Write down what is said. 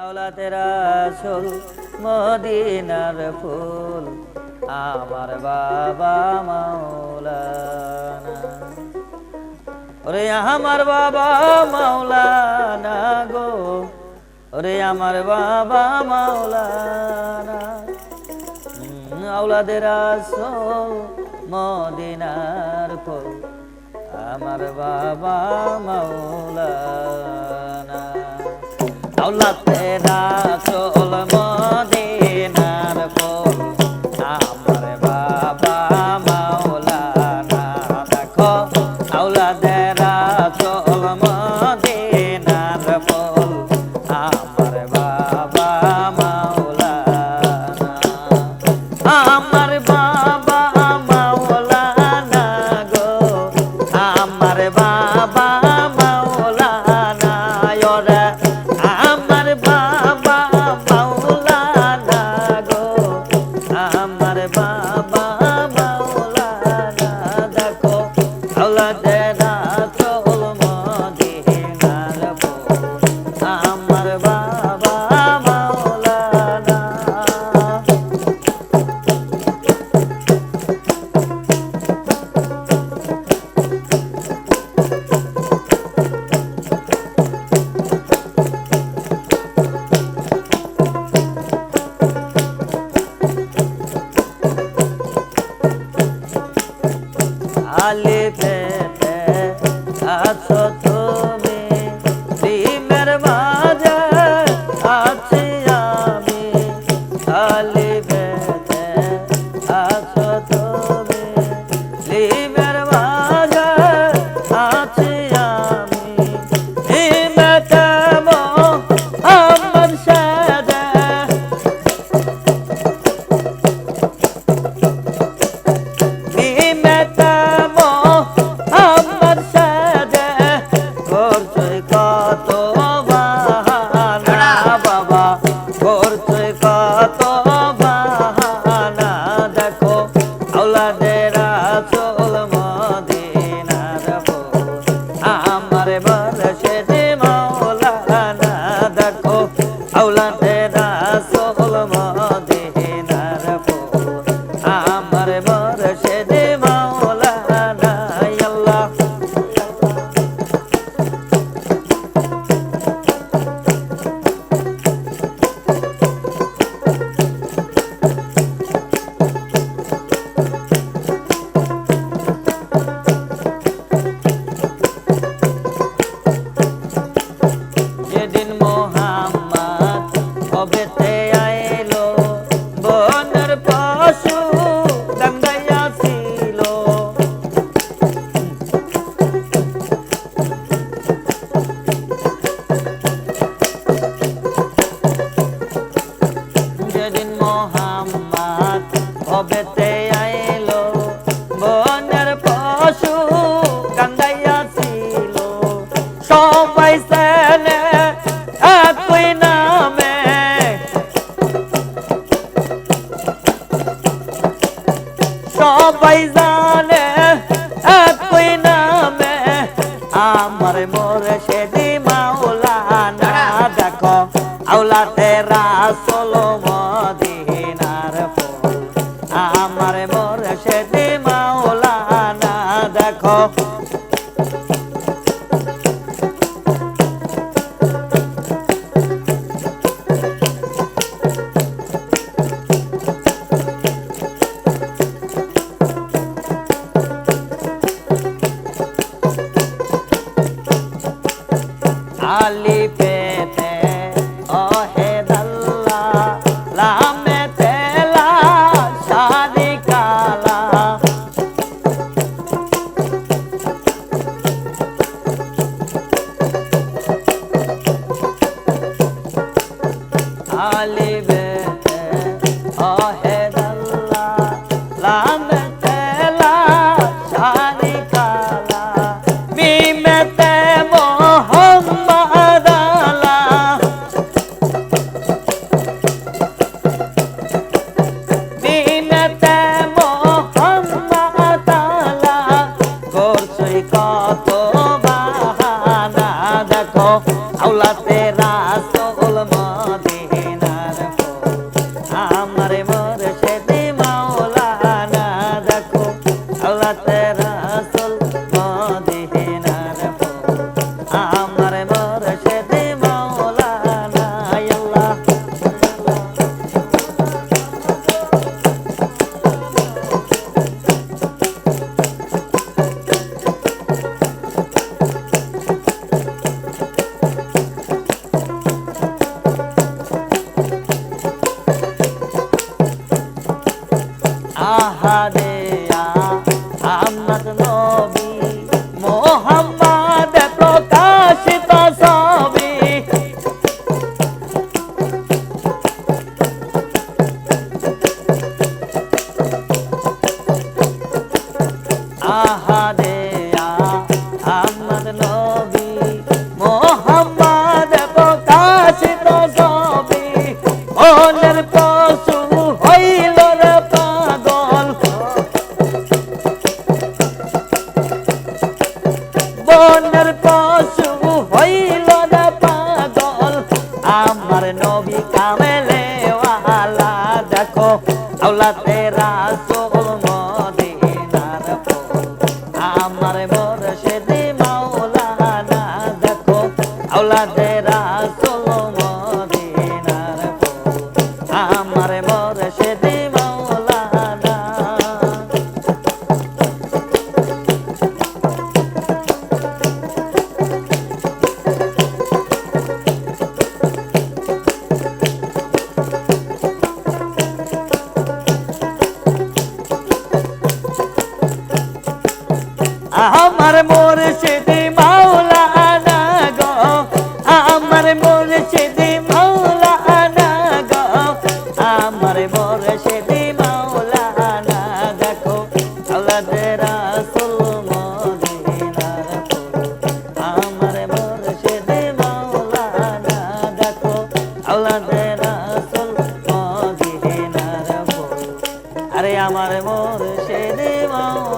আওলাদে রাসূল মদিনার ফুল আমার বাবা মাওলানা। ওরে আমার বাবা মাওলানা গো, ওরে আমার বাবা মাওলানা। আওলাদে রাসূল মদিনার ফুল আমার বাবা মাওলানা। আওলাদে রাসূল মদিনার ফুল আমার বাবা মাওলানা। দেখো আওলাদে রাসূল মদিনার ফুল আমার বাবা মাওলানা। আমার বাবা মাওলানা গো, আমার বাবা মাওলানা। ওরে আমার বাবা মাওলানা গো, আমার বাবা মাওলানা। দেখো আওলাদে রাসূল মদিনার ফুল আমার বাবা মাওলানা। আলিফেতে আছো তুমি, লিমের মাঝে আছি আমি। আলিফেতে আছো তুমি, লিমের মাঝে আছি আমি। লিমেতে মোহাম্মদ সাজে, লিমেতে মোহাম্মদ সাজে। করছই কত বাহানা বাবা, করছই কত বাহানা। দেখো আওলাদে রাসূল মদিনার ফুল আমার মুর্শিদ মাওলানা। দেখো আওলাদে রাসূল মদিনার ফুল আমার মুর্শিদ মাওলানা। আল্লাহ যেদিন মোহাম্মদ কবেতে আইলো, বনের পশু গঙ্গাইয়া ছিল। যেদিন মোহাম্মদ কবেতে আইলো, বনের পশু গঙ্গাইয়া ছিল। সবাই চেনে একই নামে, সবাই জানে একই নামে আমার মুর্শিদ মাওলানা। দেখো আওলাদে রাসূল মদিনার ফুল আমার মুর্শিদ মাওলানা। দেখো আলিফেতে ওয়াহিদাল্লাহ, লামেতে লা শারিকা লাহ। আলিফেতে ওয়াহিদাল্লাহ, লামেতে লা শারিকা লাহ। মিমেতে মোহাম্মদ আলাহ, মিমেতে মোহাম্মদ আলাহ। করছই কত বাহানা। দেখো আওলাদে রাসূল আমার নবী কামেলে ওয়ালা দেখো আওলাদে রাসূল মদিনার ফুল আমার মুর্শিদ মাওলানা দেখো আওলাদে রাসূল মদিনার ফুল আমার মুর্শিদ মাওলানা আমার মুর্শিদ মাওলানা গো আমার মুর্শিদ মাওলানা গো আমার মুর্শিদ মাওলানা দেখো আওলাদে রাসূল মদিনার ফুল আমার মুর্শিদ মাওলানা দেখো আওলাদে রাসূল মদিনার ফুল আরে আমার মুর্শিদ মাওলানা